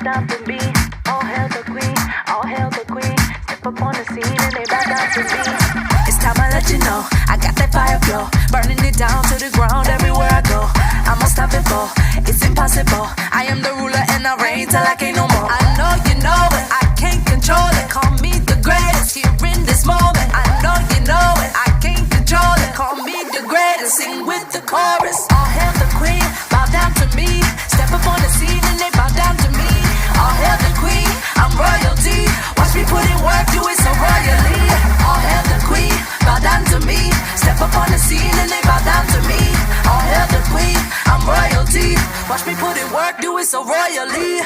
down to me. All hail the queen, all hail the queen. Step up on the scene and they bow down to me. It's time I let you know, I got that fire flow, burning it down to the ground everywhere I go. I'm unstoppable, it's impossible. I am the ruler and I reign till I can't no more. I know you know it, I can't control it. Call me the greatest here in this moment. I know you know it, I can't control it. Call me the greatest, sing with the chorus. All hail the queen, bow down to me. Step up on the scene and they bow down to me. All hail the queen, I'm royalty. Watch me put in work, do it so royally. All hail the queen, bow down to me. Step up on the scene and they bow down to me. All hail the queen, I'm royalty. Watch me put in work, do it so royally.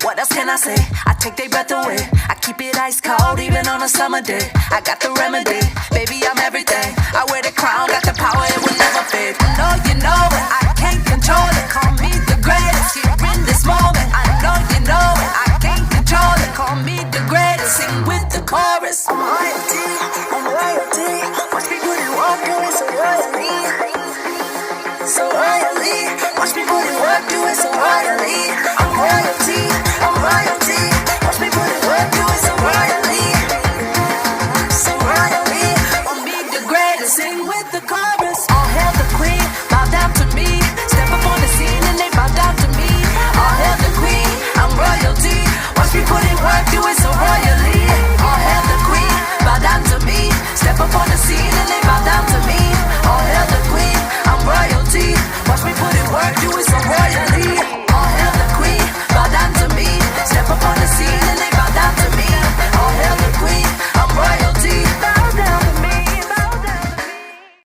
What else can I say? I take their breath away. I keep it ice cold even on a summer day. I got the remedy, baby I'm everything. I wear the crown, got the power, it will never fade. I know you know it, I can't control it. Call me the greatest here in this moment. I know you know it, I can't control it. Call me the greatest, sing with the chorus. I'm royalty, I'm royalty. Watch me put it work, do it so royally. So royally, watch me put it work, do it so royally. I'm royalty, I'm royalty. Watch me put it work, do it so royally. So royally, I'll be the greatest, sing with the chorus. All hail the queen, bow down to me. Step up on the scene and they bow down to me. All hail the queen, I'm royalty. Watch me put it work, do it so royally. All hail the queen, bow down to me. Step up on